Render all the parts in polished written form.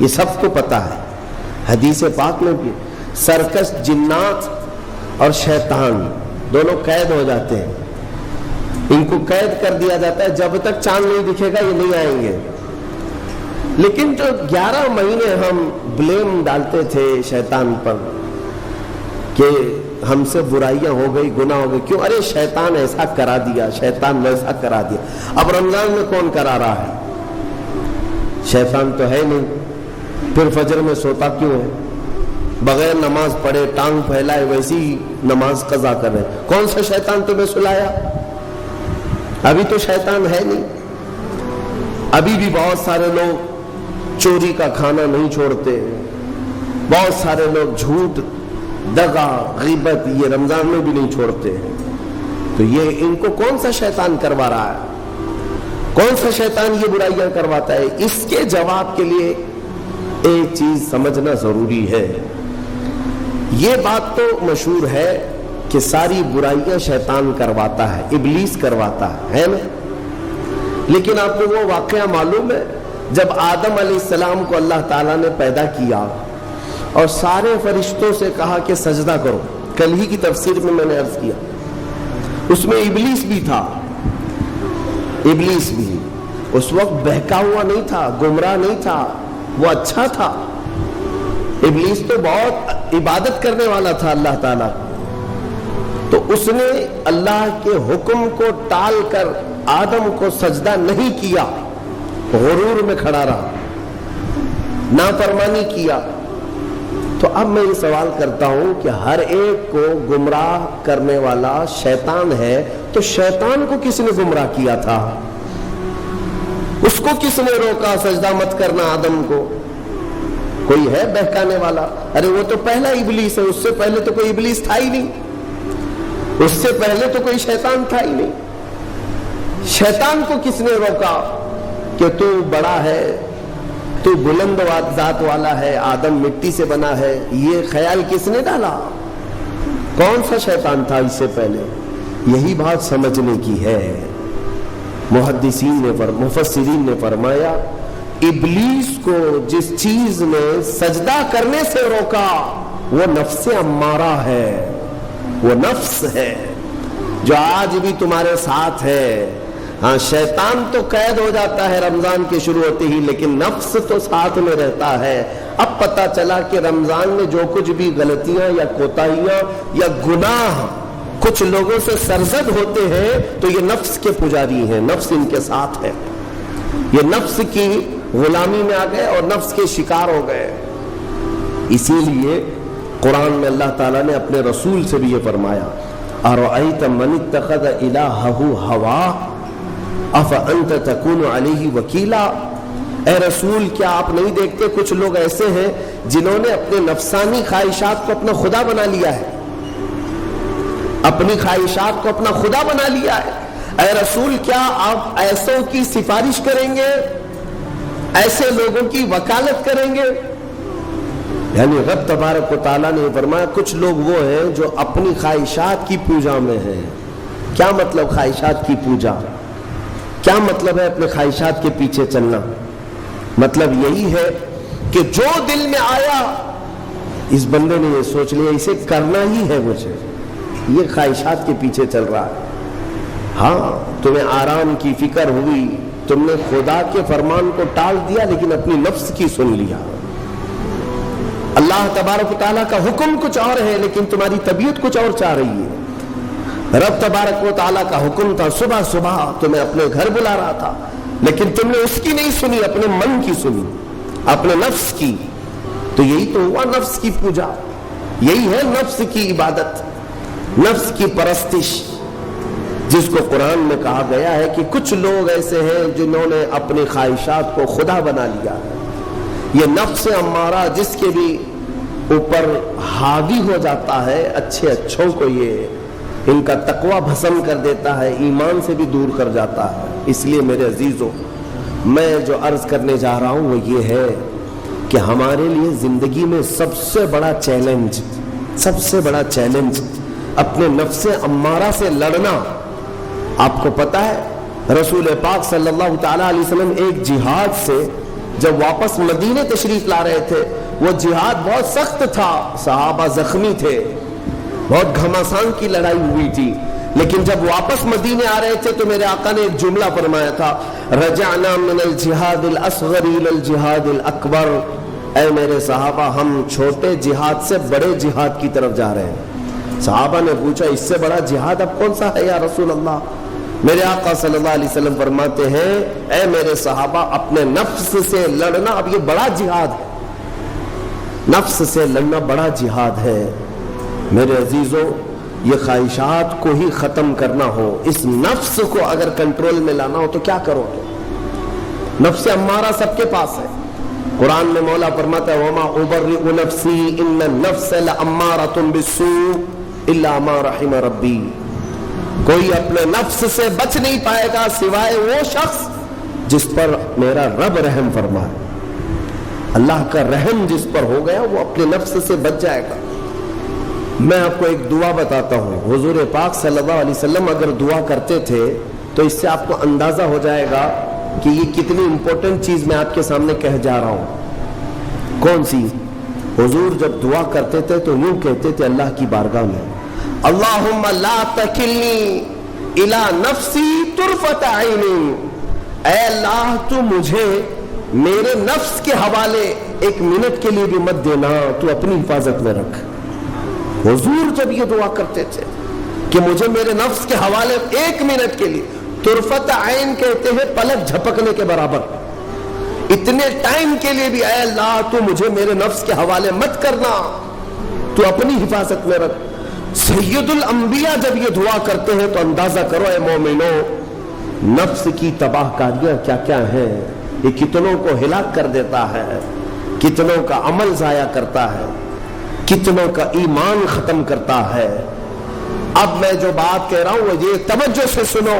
یہ سب کو پتا ہے. حدیث پاک میں بھی سرکش جنات اور شیطان دونوں قید ہو جاتے ہیں. ان کو قید کر دیا جاتا ہے, جب تک چاند نہیں دکھے گا یہ نہیں آئیں گے. لیکن جو 11 مہینے ہم بلیم ڈالتے تھے شیطان پر کہ ہم سے برائیاں ہو گئی, گناہ ہو گئی, کیوں؟ ارے شیطان ایسا کرا دیا, شیطان ویسا کرا دیا. اب رمضان میں کون کرا رہا ہے؟ شیطان تو ہے نہیں. پھر فجر میں سوتا کیوں ہے؟ بغیر نماز پڑھے ٹانگ پھیلائے ویسی ہی نماز قضا کر رہے. کون سا شیطان تمہیں سلایا؟ ابھی تو شیطان ہے نہیں. ابھی بھی بہت سارے لوگ چوری کا کھانا نہیں چھوڑتے, بہت سارے لوگ جھوٹ, دغا, غیبت یہ رمضان میں بھی نہیں چھوڑتے. تو یہ ان کو کون سا شیطان کروا رہا ہے؟ کون سا شیطان یہ برائیاں کرواتا ہے؟ اس کے جواب کے لیے ایک چیز سمجھنا ضروری ہے. یہ بات تو مشہور ہے کہ ساری برائیاں شیطان کرواتا ہے, ابلیس کرواتا ہے نا. لیکن آپ کو وہ واقعہ معلوم ہے جب آدم علیہ السلام کو اللہ تعالیٰ نے پیدا کیا اور سارے فرشتوں سے کہا کہ سجدہ کرو. کل ہی کی تفسیر میں نے عرض کیا, اس میں ابلیس بھی تھا. ابلیس بھی اس وقت بہکا ہوا نہیں تھا, گمراہ نہیں تھا, وہ اچھا تھا. ابلیس تو بہت عبادت کرنے والا تھا اللہ تعالیٰ. تو اس نے اللہ کے حکم کو ٹال کر آدم کو سجدہ نہیں کیا, غرور میں کھڑا رہا, نافرمانی کیا. تو اب میں یہ سوال کرتا ہوں کہ ہر ایک کو گمراہ کرنے والا شیطان ہے, تو شیطان کو کس نے گمراہ کیا تھا؟ اس کو کس نے روکا سجدہ مت کرنا آدم کو؟ کوئی ہے بہکانے والا؟ ارے وہ تو پہلا ابلیس ہے, اس سے پہلے تو کوئی ابلیس تھا ہی نہیں, اس سے پہلے تو کوئی شیطان تھا ہی نہیں. شیطان کو کس نے روکا کہ تو بڑا ہے, تو بلند ذات والا ہے, آدم مٹی سے بنا ہے؟ یہ خیال کس نے ڈالا؟ کون سا شیطان تھا اس سے پہلے؟ یہی بات سمجھنے کی ہے. محدثین نے مفسرین نے فرمایا ابلیس کو جس چیز نے سجدہ کرنے سے روکا وہ نفس امارہ ہے, وہ نفس ہے جو آج بھی تمہارے ساتھ ہے. ہاں شیطان تو قید ہو جاتا ہے رمضان کے شروع ہوتے ہی, لیکن نفس تو ساتھ میں رہتا ہے. اب پتا چلا کہ رمضان میں جو کچھ بھی غلطیاں یا کوتاہیاں یا گناہ کچھ لوگوں سے سرزد ہوتے ہیں تو یہ نفس کے پجاری ہیں, نفس ان کے ساتھ ہے. یہ نفس کی غلامی میں آ گئے اور نفس کے شکار ہو گئے. اسی لیے قرآن میں اللہ تعالیٰ نے اپنے رسول سے بھی یہ فرمایا اَرَأَيْتَ مَنِ اتَّخَذَ إِلَٰهَهُ هَوَاهُ أَفَأَنْتَ تَكُونُ عَلَيْهِ وَكِيلًا. اے رسول کیا آپ نہیں دیکھتے کچھ لوگ ایسے ہیں جنہوں نے اپنے نفسانی خواہشات کو اپنا خدا بنا لیا ہے, اپنی خواہشات کو اپنا خدا بنا لیا ہے. اے رسول کیا آپ ایسوں کی سفارش کریں گے, ایسے لوگوں کی وکالت کریں گے؟ یعنی رب تبارک و تعالیٰ نے فرمایا کچھ لوگ وہ ہیں جو اپنی خواہشات کی پوجا میں ہیں. کیا مطلب خواہشات کی پوجا؟ کیا مطلب ہے اپنے خواہشات کے پیچھے چلنا؟ مطلب یہی ہے کہ جو دل میں آیا اس بندے نے یہ سوچ لیا اسے کرنا ہی ہے مجھے, یہ خواہشات کے پیچھے چل رہا ہے. ہاں تمہیں آرام کی فکر ہوئی, تم نے خدا کے فرمان کو ٹال دیا لیکن اپنی نفس کی سن لیا. اللہ تبارک و تعالیٰ کا حکم کچھ اور ہے لیکن تمہاری طبیعت کچھ اور چاہ رہی ہے. رب تبارک و تعالیٰ کا حکم تھا صبح صبح تمہیں اپنے گھر بلا رہا تھا لیکن تم نے اس کی نہیں سنی, اپنے من کی سنی, اپنے نفس کی. تو یہی تو ہوا نفس کی پوجا, یہی ہے نفس کی عبادت, نفس کی پرستش, جس کو قرآن میں کہا گیا ہے کہ کچھ لوگ ایسے ہیں جنہوں نے اپنی خواہشات کو خدا بنا لیا. یہ نفس امارہ جس کے بھی اوپر حاوی ہو جاتا ہے, اچھے اچھوں کو یہ ان کا تقوی بھسم کر دیتا ہے, ایمان سے بھی دور کر جاتا ہے. اس لیے میرے عزیزوں میں جو عرض کرنے جا رہا ہوں وہ یہ ہے کہ ہمارے لیے زندگی میں سب سے بڑا چیلنج اپنے نفس امارہ سے لڑنا. آپ کو پتا ہے رسول پاک صلی اللہ تعالیٰ علیہ وسلم ایک جہاد سے جب واپس مدینے تشریف لا رہے تھے، وہ جہاد بہت سخت تھا، صحابہ زخمی تھے، بہت گھمسان کی لڑائی ہوئی تھی، لیکن جب واپس مدینے آ رہے تھے تو میرے آقا نے ایک جملہ فرمایا تھا، رجعنا من الجہاد الاصغر الى الجہاد الاکبر، اے میرے صحابہ ہم چھوٹے جہاد سے بڑے جہاد کی طرف جا رہے ہیں۔ صحابہ نے پوچھا اس سے بڑا جہاد اب کون سا ہے یا رسول اللہ؟ میرے آقا صلی اللہ علیہ وسلم فرماتے ہیں، اے میرے صحابہ اپنے نفس سے لڑنا اب یہ بڑا جہاد ہے، نفس سے لڑنا بڑا جہاد ہے۔ میرے عزیزوں، یہ خواہشات کو ہی ختم کرنا ہو، اس نفس کو اگر کنٹرول میں لانا ہو تو کیا کرو گے؟ نفس امارہ سب کے پاس ہے، قرآن میں مولا فرماتا ہے وَمَا أُبَرِّئُ نَفْسِي إِنَّ النَّفْسَ لَأَمَّارَةٌ بِالسُّوءِ إِلَّا مَا رَحِمَ رَبِّي، کوئی اپنے نفس سے بچ نہیں پائے گا سوائے وہ شخص جس پر میرا رب رحم فرمائے۔ اللہ کا رحم جس پر ہو گیا وہ اپنے نفس سے بچ جائے گا۔ میں آپ کو ایک دعا بتاتا ہوں، حضور پاک صلی اللہ علیہ وسلم اگر دعا کرتے تھے تو اس سے آپ کو اندازہ ہو جائے گا کہ یہ کتنی امپورٹنٹ چیز میں آپ کے سامنے کہہ جا رہا ہوں۔ کون سی؟ حضور جب دعا کرتے تھے تو یوں کہتے تھے اللہ کی بارگاہ میں، اللہم لا تکلنی الی نفسی طرفۃ عین، اے اللہ تو مجھے میرے نفس کے حوالے ایک منٹ کے لیے بھی مت دینا، تو اپنی حفاظت میں رکھ۔ حضور جب یہ دعا کرتے تھے کہ مجھے میرے نفس کے حوالے ایک منٹ کے لیے، طرفۃ عین کہتے ہیں پلک جھپکنے کے برابر، اتنے ٹائم کے لیے بھی اے اللہ تو مجھے میرے نفس کے حوالے مت کرنا، تو اپنی حفاظت میں رکھ۔ سید الانبیاء جب یہ دعا کرتے ہیں تو اندازہ کرو اے مومنو، نفس کی تباہ کاریاں کیا کیا ہیں، یہ کتنوں کو ہلاک کر دیتا ہے، کتنوں کا عمل ضائع کرتا ہے، کتنوں کا ایمان ختم کرتا ہے۔ اب میں جو بات کہہ رہا ہوں وہ یہ توجہ سے سنو،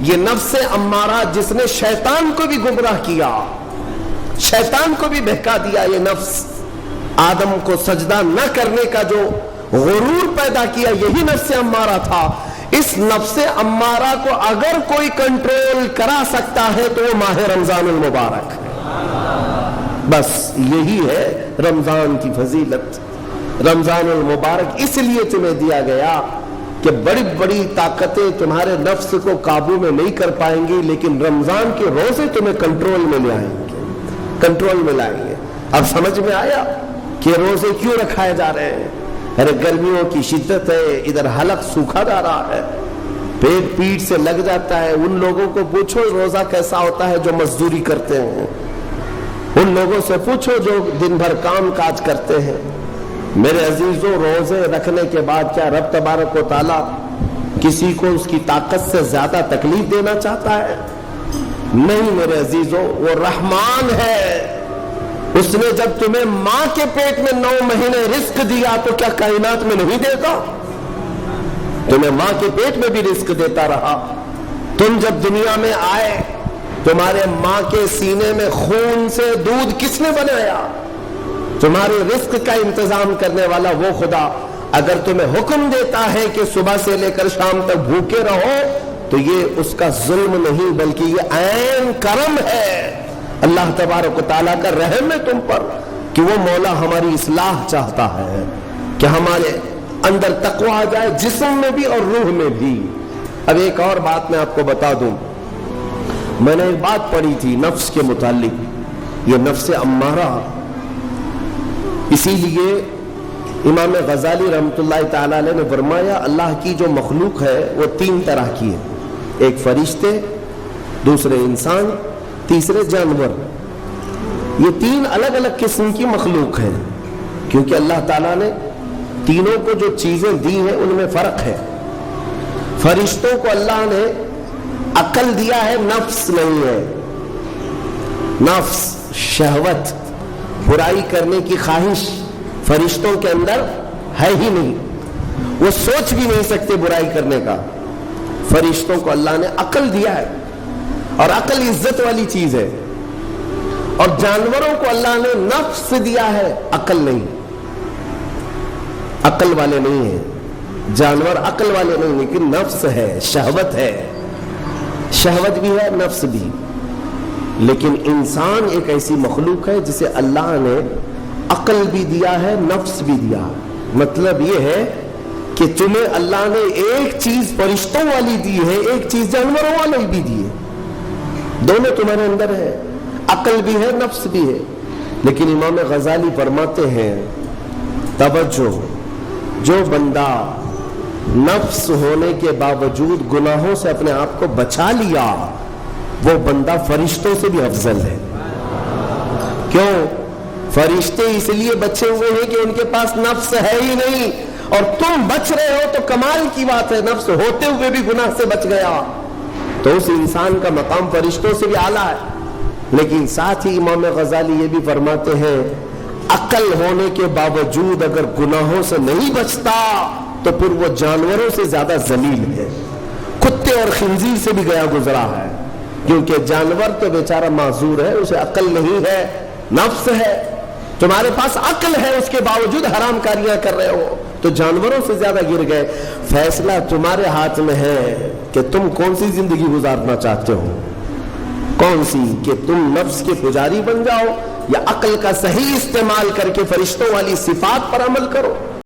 یہ نفس امارہ جس نے شیطان کو بھی گمراہ کیا، شیطان کو بھی بہکا دیا، یہ نفس آدم کو سجدہ نہ کرنے کا جو غرور پیدا کیا یہی نفس امارہ تھا۔ اس نفس امارہ کو اگر کوئی کنٹرول کرا سکتا ہے تو وہ ماہ رمضان المبارک، بس یہی ہے رمضان کی فضیلت۔ رمضان المبارک اس لیے تمہیں دیا گیا کہ بڑی بڑی طاقتیں تمہارے نفس کو قابو میں نہیں کر پائیں گی، لیکن رمضان کے روزے تمہیں کنٹرول میں لے آئیں گے، کنٹرول میں لائیں گے۔ اب سمجھ میں آیا کہ روزے کیوں رکھائے جا رہے ہیں؟ ارے گرمیوں کی شدت ہے، ادھر حلق سوکھا جا رہا ہے، پیٹ سے لگ جاتا ہے۔ ان لوگوں کو پوچھو روزہ کیسا ہوتا ہے جو مزدوری کرتے ہیں، ان لوگوں سے پوچھو جو دن بھر کام کاج کرتے ہیں۔ میرے عزیزوں، روزے رکھنے کے بعد کیا رب تبارک و تعالیٰ کسی کو اس کی طاقت سے زیادہ تکلیف دینا چاہتا ہے؟ نہیں میرے عزیزوں، وہ رحمان ہے، اس نے جب تمہیں ماں کے پیٹ میں 9 مہینے رزق دیا تو کیا کائنات میں نہیں دیتا؟ تمہیں ماں کے پیٹ میں بھی رزق دیتا رہا۔ تم جب دنیا میں آئے تمہارے ماں کے سینے میں خون سے دودھ کس نے بنایا؟ تمہارے رزق کا انتظام کرنے والا وہ خدا اگر تمہیں حکم دیتا ہے کہ صبح سے لے کر شام تک بھوکے رہو تو یہ اس کا ظلم نہیں بلکہ یہ عین کرم ہے، اللہ تبارک و تعالیٰ کا رحم ہے تم پر کہ وہ مولا ہماری اصلاح چاہتا ہے کہ ہمارے اندر تقوی آ جائے، جسم میں بھی اور روح میں بھی۔ اب ایک اور بات میں آپ کو بتا دوں، میں نے ایک بات پڑھی تھی نفس کے متعلق، یہ نفس امارہ، اسی لیے امام غزالی رحمۃ اللہ تعالیٰ علیہ نے فرمایا اللہ کی جو مخلوق ہے وہ 3 طرح کی ہے، ایک فرشتے، دوسرے انسان، تیسرے جانور۔ یہ 3 الگ الگ قسم کی مخلوق ہیں کیونکہ اللہ تعالیٰ نے تینوں کو جو چیزیں دی ہیں ان میں فرق ہے۔ فرشتوں کو اللہ نے عقل دیا ہے، نفس نہیں ہے، نفس، شہوت، برائی کرنے کی خواہش فرشتوں کے اندر ہے ہی نہیں، وہ سوچ بھی نہیں سکتے برائی کرنے کا۔ فرشتوں کو اللہ نے عقل دیا ہے اور عقل عزت والی چیز ہے، اور جانوروں کو اللہ نے نفس دیا ہے، عقل نہیں، عقل والے نہیں ہیں جانور، عقل والے نہیں، لیکن نفس ہے، شہوت ہے، شہوت بھی ہے نفس بھی۔ لیکن انسان ایک ایسی مخلوق ہے جسے اللہ نے عقل بھی دیا ہے، نفس بھی دیا ہے۔ مطلب یہ ہے کہ تمہیں اللہ نے ایک چیز فرشتوں والی دی ہے، ایک چیز جانوروں والی بھی دی ہے، دونوں تمہارے اندر ہے، عقل بھی ہے، نفس بھی ہے۔ لیکن امام غزالی فرماتے ہیں توجہ، جو بندہ نفس ہونے کے باوجود گناہوں سے اپنے آپ کو بچا لیا، وہ بندہ فرشتوں سے بھی افضل ہے۔ کیوں؟ فرشتے اس لیے بچے ہوئے ہیں کہ ان کے پاس نفس ہے ہی نہیں، اور تم بچ رہے ہو تو کمال کی بات ہے، نفس ہوتے ہوئے بھی گناہ سے بچ گیا تو اس انسان کا مقام فرشتوں سے بھی اعلیٰ ہے۔ لیکن ساتھ ہی امام غزالی یہ بھی فرماتے ہیں عقل ہونے کے باوجود اگر گناہوں سے نہیں بچتا تو پھر وہ جانوروں سے زیادہ ذلیل ہے، کتے اور خنزیر سے بھی گیا گزرا ہے، کیونکہ جانور تو بیچارہ معذور ہے، اسے عقل نہیں ہے، نفس ہے۔ تمہارے پاس عقل ہے، اس کے باوجود حرام کاریاں کر رہے ہو تو جانوروں سے زیادہ گر گئے۔ فیصلہ تمہارے ہاتھ میں ہے کہ تم کون سی زندگی گزارنا چاہتے ہو، کون سی، کہ تم نفس کے پجاری بن جاؤ یا عقل کا صحیح استعمال کر کے فرشتوں والی صفات پر عمل کرو۔